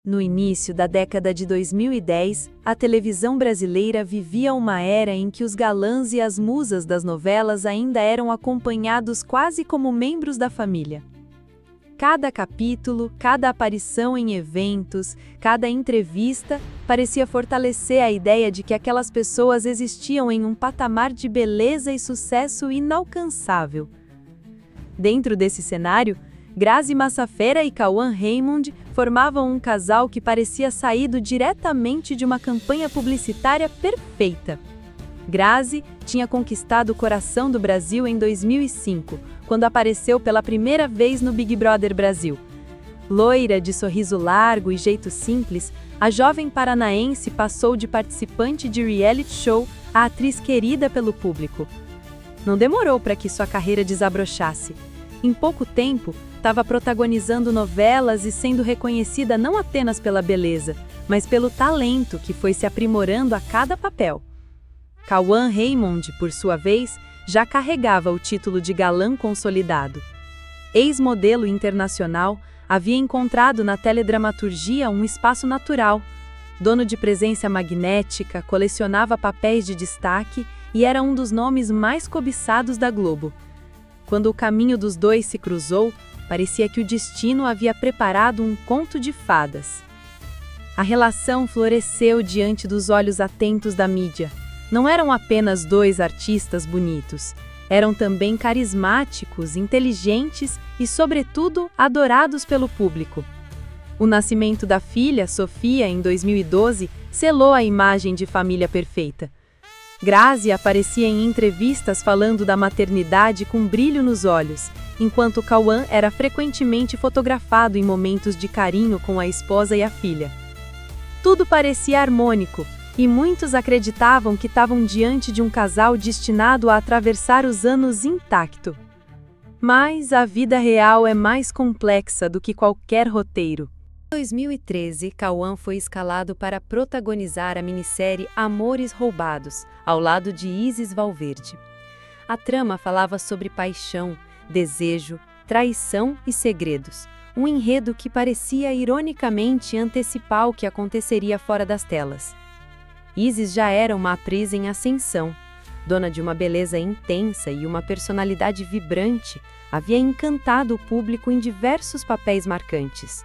No início da década de 2010, a televisão brasileira vivia uma era em que os galãs e as musas das novelas ainda eram acompanhados quase como membros da família. Cada capítulo, cada aparição em eventos, cada entrevista parecia fortalecer a ideia de que aquelas pessoas existiam em um patamar de beleza e sucesso inalcançável. Dentro desse cenário, Grazi Massafera e Cauã Raymond formavam um casal que parecia saído diretamente de uma campanha publicitária perfeita. Grazi tinha conquistado o coração do Brasil em 2005, quando apareceu pela primeira vez no Big Brother Brasil. Loira, de sorriso largo e jeito simples, a jovem paranaense passou de participante de reality show a atriz querida pelo público. Não demorou para que sua carreira desabrochasse. Em pouco tempo, estava protagonizando novelas e sendo reconhecida não apenas pela beleza, mas pelo talento que foi se aprimorando a cada papel. Cauã Raymond, por sua vez, já carregava o título de galã consolidado. Ex-modelo internacional, havia encontrado na teledramaturgia um espaço natural. Dono de presença magnética, colecionava papéis de destaque e era um dos nomes mais cobiçados da Globo. Quando o caminho dos dois se cruzou, parecia que o destino havia preparado um conto de fadas. A relação floresceu diante dos olhos atentos da mídia. Não eram apenas dois artistas bonitos, eram também carismáticos, inteligentes e, sobretudo, adorados pelo público. O nascimento da filha, Sofia, em 2012, selou a imagem de família perfeita. Grazi aparecia em entrevistas falando da maternidade com brilho nos olhos, enquanto Cauã era frequentemente fotografado em momentos de carinho com a esposa e a filha. Tudo parecia harmônico, e muitos acreditavam que estavam diante de um casal destinado a atravessar os anos intacto. Mas a vida real é mais complexa do que qualquer roteiro. Em 2013, Cauã foi escalado para protagonizar a minissérie Amores Roubados, ao lado de Isis Valverde. A trama falava sobre paixão, desejo, traição e segredos, um enredo que parecia ironicamente antecipar o que aconteceria fora das telas. Isis já era uma atriz em ascensão, dona de uma beleza intensa e uma personalidade vibrante, havia encantado o público em diversos papéis marcantes.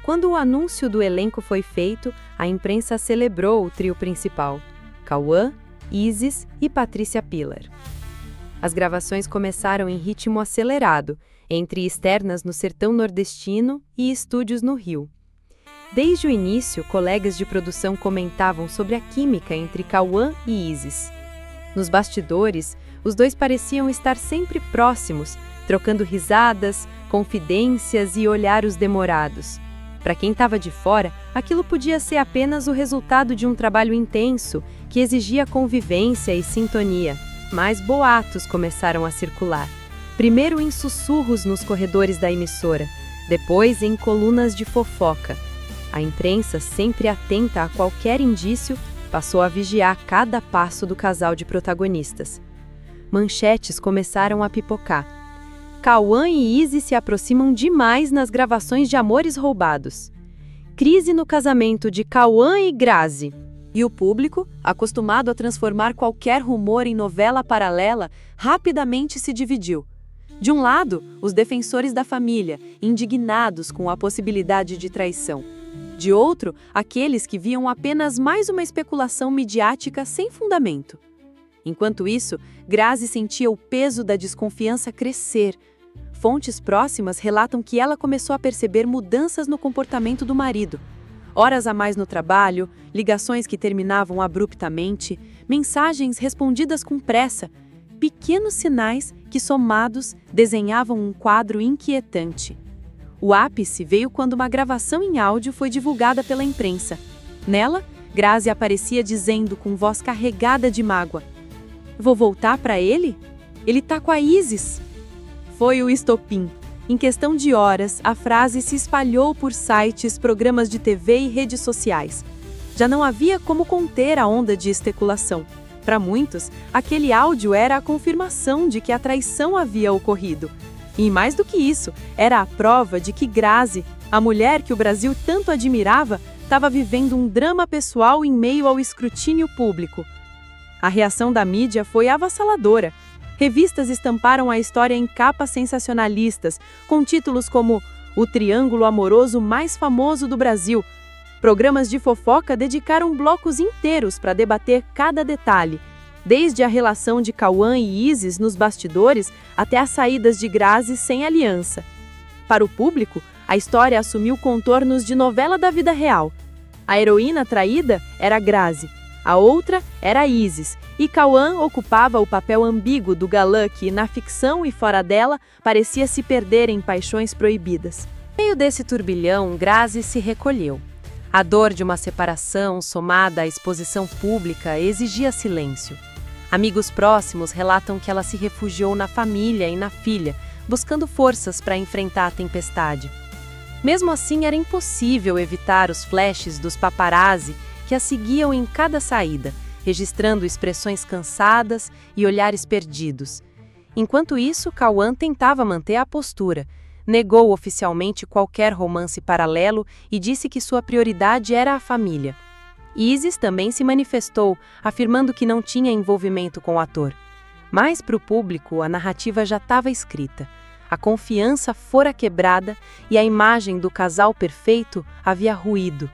Quando o anúncio do elenco foi feito, a imprensa celebrou o trio principal: Cauã, Isis e Patrícia Pilar. As gravações começaram em ritmo acelerado, entre externas no sertão nordestino e estúdios no Rio. Desde o início, colegas de produção comentavam sobre a química entre Cauã e Isis. Nos bastidores, os dois pareciam estar sempre próximos, trocando risadas, confidências e olhares demorados. Para quem estava de fora, aquilo podia ser apenas o resultado de um trabalho intenso que exigia convivência e sintonia. Mas boatos começaram a circular. Primeiro em sussurros nos corredores da emissora, depois em colunas de fofoca. A imprensa, sempre atenta a qualquer indício, passou a vigiar cada passo do casal de protagonistas. Manchetes começaram a pipocar. Cauã e Isis se aproximam demais nas gravações de Amores Roubados. Crise no casamento de Cauã e Grazi. E o público, acostumado a transformar qualquer rumor em novela paralela, rapidamente se dividiu. De um lado, os defensores da família, indignados com a possibilidade de traição. De outro, aqueles que viam apenas mais uma especulação midiática sem fundamento. Enquanto isso, Grazi sentia o peso da desconfiança crescer. Fontes próximas relatam que ela começou a perceber mudanças no comportamento do marido. Horas a mais no trabalho, ligações que terminavam abruptamente, mensagens respondidas com pressa, pequenos sinais que, somados, desenhavam um quadro inquietante. O ápice veio quando uma gravação em áudio foi divulgada pela imprensa. Nela, Grazi aparecia dizendo com voz carregada de mágoa: "Vou voltar para ele? Ele tá com a Isis." Foi o estopim. Em questão de horas, a frase se espalhou por sites, programas de TV e redes sociais. Já não havia como conter a onda de especulação. Para muitos, aquele áudio era a confirmação de que a traição havia ocorrido. E mais do que isso, era a prova de que Grazi A mulher que o Brasil tanto admirava estava vivendo um drama pessoal em meio ao escrutínio público. A reação da mídia foi avassaladora. Revistas estamparam a história em capas sensacionalistas, com títulos como "O Triângulo Amoroso Mais Famoso do Brasil". Programas de fofoca dedicaram blocos inteiros para debater cada detalhe, desde a relação de Cauã e Isis nos bastidores até as saídas de Grazi sem aliança. Para o público, a história assumiu contornos de novela da vida real. A heroína traída era Grazi, a outra era Isis, e Cauã ocupava o papel ambíguo do galã que, na ficção e fora dela, parecia se perder em paixões proibidas. No meio desse turbilhão, Grazi se recolheu. A dor de uma separação, somada à exposição pública, exigia silêncio. Amigos próximos relatam que ela se refugiou na família e na filha, buscando forças para enfrentar a tempestade. Mesmo assim, era impossível evitar os flashes dos paparazzi que a seguiam em cada saída, registrando expressões cansadas e olhares perdidos. Enquanto isso, Cauã tentava manter a postura. Negou oficialmente qualquer romance paralelo e disse que sua prioridade era a família. Isis também se manifestou, afirmando que não tinha envolvimento com o ator. Mas para o público, a narrativa já estava escrita. A confiança fora quebrada e a imagem do casal perfeito havia ruído.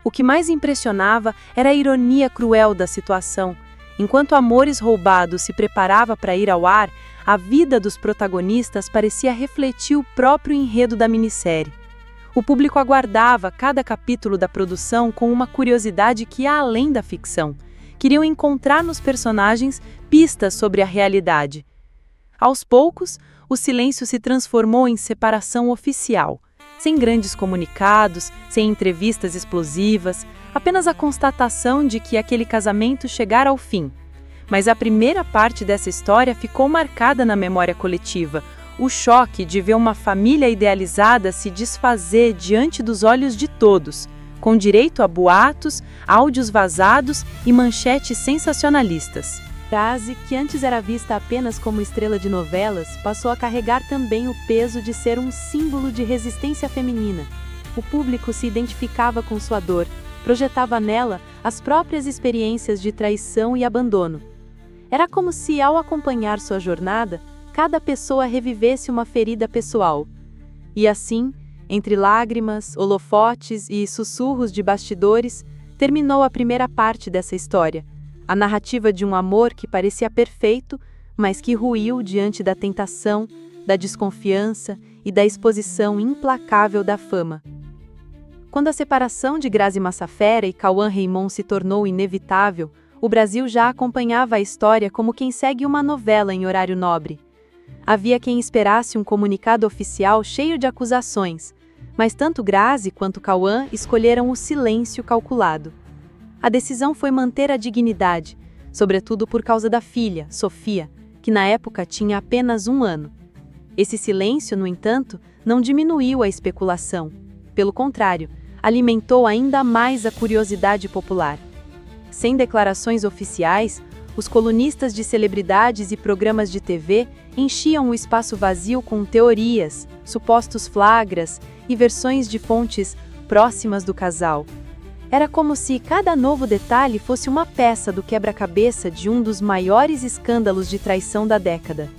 O que mais impressionava era a ironia cruel da situação. Enquanto Amores Roubados se preparava para ir ao ar, a vida dos protagonistas parecia refletir o próprio enredo da minissérie. O público aguardava cada capítulo da produção com uma curiosidade que ia além da ficção. Queriam encontrar nos personagens pistas sobre a realidade. Aos poucos, o silêncio se transformou em separação oficial. Sem grandes comunicados, sem entrevistas explosivas, apenas a constatação de que aquele casamento chegara ao fim. Mas a primeira parte dessa história ficou marcada na memória coletiva, o choque de ver uma família idealizada se desfazer diante dos olhos de todos, com direito a boatos, áudios vazados e manchetes sensacionalistas. Grazi, que antes era vista apenas como estrela de novelas, passou a carregar também o peso de ser um símbolo de resistência feminina. O público se identificava com sua dor, projetava nela as próprias experiências de traição e abandono. Era como se, ao acompanhar sua jornada, cada pessoa revivesse uma ferida pessoal. E assim, entre lágrimas, holofotes e sussurros de bastidores, terminou a primeira parte dessa história. A narrativa de um amor que parecia perfeito, mas que ruiu diante da tentação, da desconfiança e da exposição implacável da fama. Quando a separação de Grazi Massafera e Cauã Raymond se tornou inevitável, o Brasil já acompanhava a história como quem segue uma novela em horário nobre. Havia quem esperasse um comunicado oficial cheio de acusações, mas tanto Grazi quanto Cauã escolheram o silêncio calculado. A decisão foi manter a dignidade, sobretudo por causa da filha, Sofia, que na época tinha apenas 1 ano. Esse silêncio, no entanto, não diminuiu a especulação. Pelo contrário, alimentou ainda mais a curiosidade popular. Sem declarações oficiais, os colunistas de celebridades e programas de TV enchiam o espaço vazio com teorias, supostos flagras e versões de fontes próximas do casal. Era como se cada novo detalhe fosse uma peça do quebra-cabeça de um dos maiores escândalos de traição da década.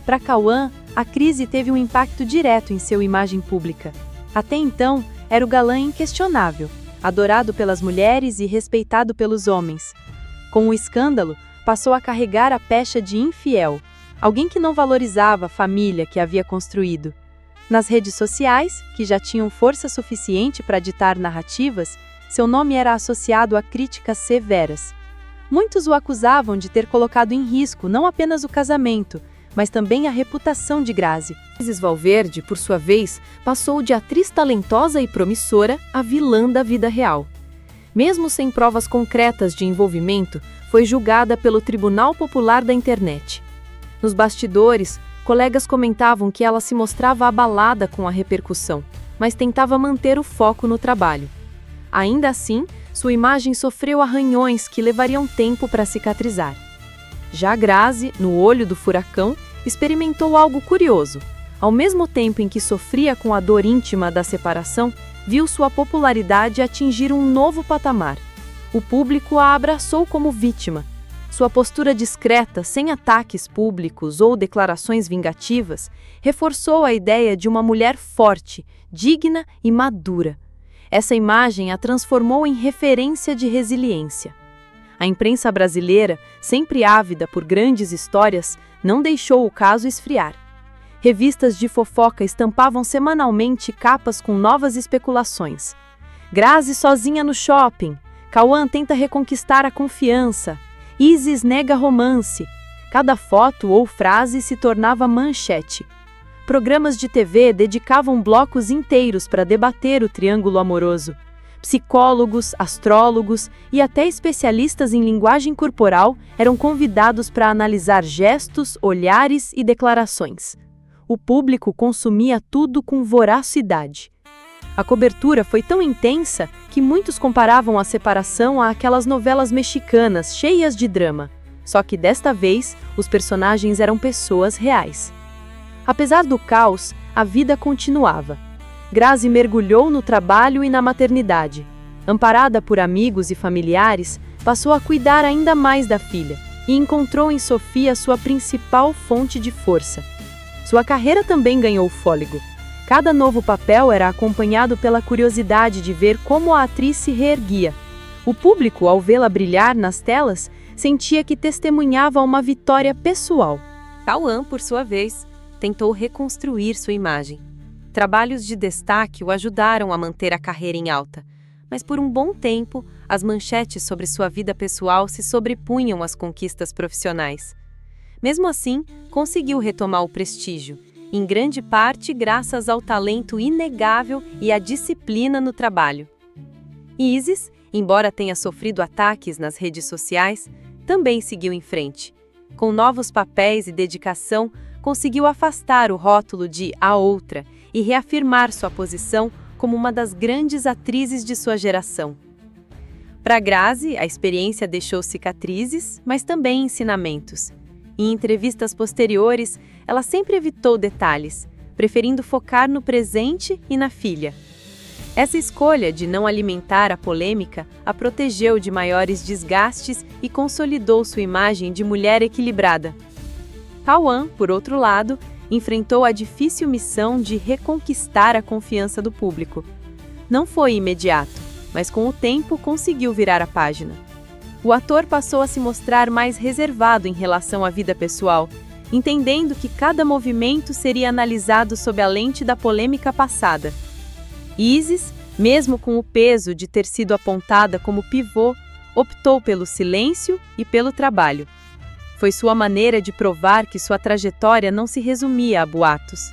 Para Cauã, a crise teve um impacto direto em sua imagem pública. Até então, era o galã inquestionável, adorado pelas mulheres e respeitado pelos homens. Com o escândalo, passou a carregar a pecha de infiel, alguém que não valorizava a família que havia construído. Nas redes sociais, que já tinham força suficiente para ditar narrativas, seu nome era associado a críticas severas. Muitos o acusavam de ter colocado em risco não apenas o casamento, mas também a reputação de Grazi. Isis Valverde, por sua vez, passou de atriz talentosa e promissora a vilã da vida real. Mesmo sem provas concretas de envolvimento, foi julgada pelo Tribunal Popular da Internet. Nos bastidores, colegas comentavam que ela se mostrava abalada com a repercussão, mas tentava manter o foco no trabalho. Ainda assim, sua imagem sofreu arranhões que levariam tempo para cicatrizar. Já Grazi, no olho do furacão, experimentou algo curioso. Ao mesmo tempo em que sofria com a dor íntima da separação, viu sua popularidade atingir um novo patamar. O público a abraçou como vítima. Sua postura discreta, sem ataques públicos ou declarações vingativas, reforçou a ideia de uma mulher forte, digna e madura. Essa imagem a transformou em referência de resiliência. A imprensa brasileira, sempre ávida por grandes histórias, não deixou o caso esfriar. Revistas de fofoca estampavam semanalmente capas com novas especulações. Grazi sozinha no shopping. Cauã tenta reconquistar a confiança. Isis nega romance. Cada foto ou frase se tornava manchete. Programas de TV dedicavam blocos inteiros para debater o triângulo amoroso. Psicólogos, astrólogos e até especialistas em linguagem corporal eram convidados para analisar gestos, olhares e declarações. O público consumia tudo com voracidade. A cobertura foi tão intensa que muitos comparavam a separação àquelas novelas mexicanas cheias de drama. Só que desta vez, os personagens eram pessoas reais. Apesar do caos, a vida continuava. Grazi mergulhou no trabalho e na maternidade. Amparada por amigos e familiares, passou a cuidar ainda mais da filha e encontrou em Sofia sua principal fonte de força. Sua carreira também ganhou fôlego. Cada novo papel era acompanhado pela curiosidade de ver como a atriz se reerguia. O público, ao vê-la brilhar nas telas, sentia que testemunhava uma vitória pessoal. Cauã, por sua vez, tentou reconstruir sua imagem. Trabalhos de destaque o ajudaram a manter a carreira em alta, mas por um bom tempo, as manchetes sobre sua vida pessoal se sobrepunham às conquistas profissionais. Mesmo assim, conseguiu retomar o prestígio, em grande parte graças ao talento inegável e à disciplina no trabalho. Isis, embora tenha sofrido ataques nas redes sociais, também seguiu em frente. Com novos papéis e dedicação, conseguiu afastar o rótulo de a outra e reafirmar sua posição como uma das grandes atrizes de sua geração. Para Grazi, a experiência deixou cicatrizes, mas também ensinamentos. Em entrevistas posteriores, ela sempre evitou detalhes, preferindo focar no presente e na filha. Essa escolha de não alimentar a polêmica a protegeu de maiores desgastes e consolidou sua imagem de mulher equilibrada. Cauã, por outro lado, enfrentou a difícil missão de reconquistar a confiança do público. Não foi imediato, mas com o tempo conseguiu virar a página. O ator passou a se mostrar mais reservado em relação à vida pessoal, entendendo que cada movimento seria analisado sob a lente da polêmica passada. Isis, mesmo com o peso de ter sido apontada como pivô, optou pelo silêncio e pelo trabalho. Foi sua maneira de provar que sua trajetória não se resumia a boatos.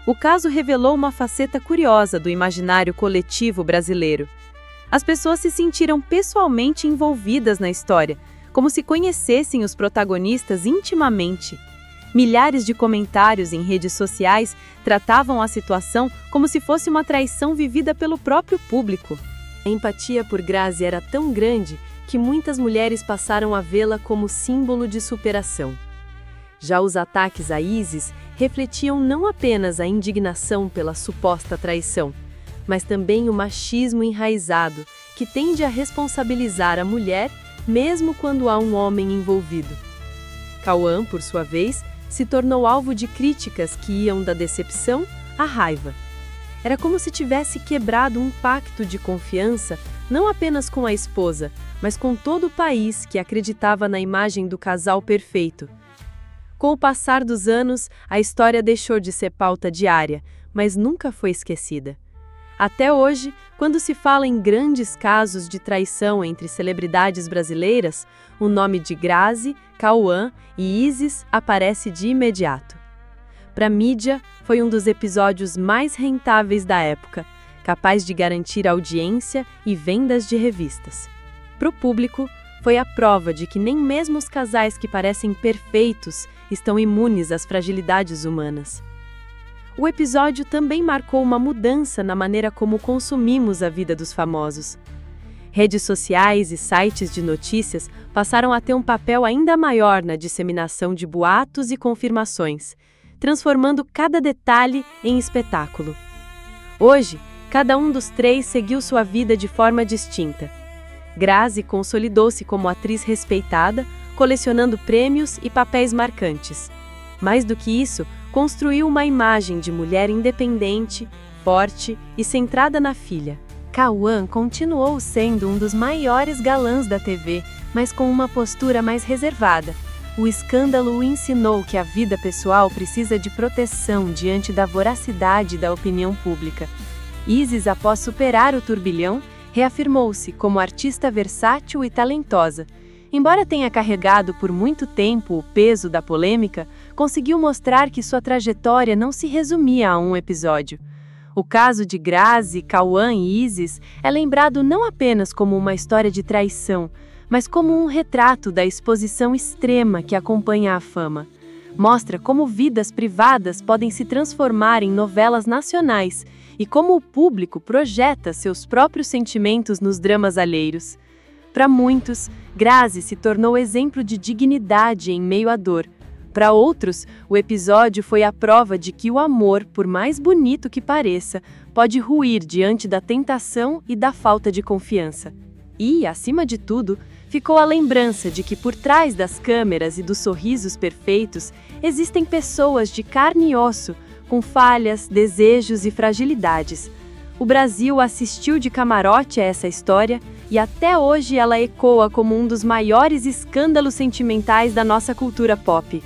O caso revelou uma faceta curiosa do imaginário coletivo brasileiro. As pessoas se sentiram pessoalmente envolvidas na história, como se conhecessem os protagonistas intimamente. Milhares de comentários em redes sociais tratavam a situação como se fosse uma traição vivida pelo próprio público. A empatia por Grazi era tão grande que muitas mulheres passaram a vê-la como símbolo de superação. Já os ataques a Isis refletiam não apenas a indignação pela suposta traição, mas também o machismo enraizado, que tende a responsabilizar a mulher mesmo quando há um homem envolvido. Cauã, por sua vez, se tornou alvo de críticas que iam da decepção à raiva. Era como se tivesse quebrado um pacto de confiança, não apenas com a esposa, mas com todo o país que acreditava na imagem do casal perfeito. Com o passar dos anos, a história deixou de ser pauta diária, mas nunca foi esquecida. Até hoje, quando se fala em grandes casos de traição entre celebridades brasileiras, o nome de Grazi, Cauã e Isis aparece de imediato. Para a mídia, foi um dos episódios mais rentáveis da época, capaz de garantir audiência e vendas de revistas. Para o público, foi a prova de que nem mesmo os casais que parecem perfeitos estão imunes às fragilidades humanas. O episódio também marcou uma mudança na maneira como consumimos a vida dos famosos. Redes sociais e sites de notícias passaram a ter um papel ainda maior na disseminação de boatos e confirmações, transformando cada detalhe em espetáculo. Hoje, cada um dos três seguiu sua vida de forma distinta. Grazi consolidou-se como atriz respeitada, colecionando prêmios e papéis marcantes. Mais do que isso, construiu uma imagem de mulher independente, forte e centrada na filha. Cauã continuou sendo um dos maiores galãs da TV, mas com uma postura mais reservada. O escândalo o ensinou que a vida pessoal precisa de proteção diante da voracidade da opinião pública. Isis, após superar o turbilhão, reafirmou-se como artista versátil e talentosa. Embora tenha carregado por muito tempo o peso da polêmica, conseguiu mostrar que sua trajetória não se resumia a um episódio. O caso de Grazi, Cauã e Isis é lembrado não apenas como uma história de traição, mas como um retrato da exposição extrema que acompanha a fama. Mostra como vidas privadas podem se transformar em novelas nacionais e como o público projeta seus próprios sentimentos nos dramas alheios. Para muitos, Grazi se tornou exemplo de dignidade em meio à dor. Para outros, o episódio foi a prova de que o amor, por mais bonito que pareça, pode ruir diante da tentação e da falta de confiança. E, acima de tudo, ficou a lembrança de que por trás das câmeras e dos sorrisos perfeitos, existem pessoas de carne e osso, com falhas, desejos e fragilidades. O Brasil assistiu de camarote a essa história e até hoje ela ecoa como um dos maiores escândalos sentimentais da nossa cultura pop.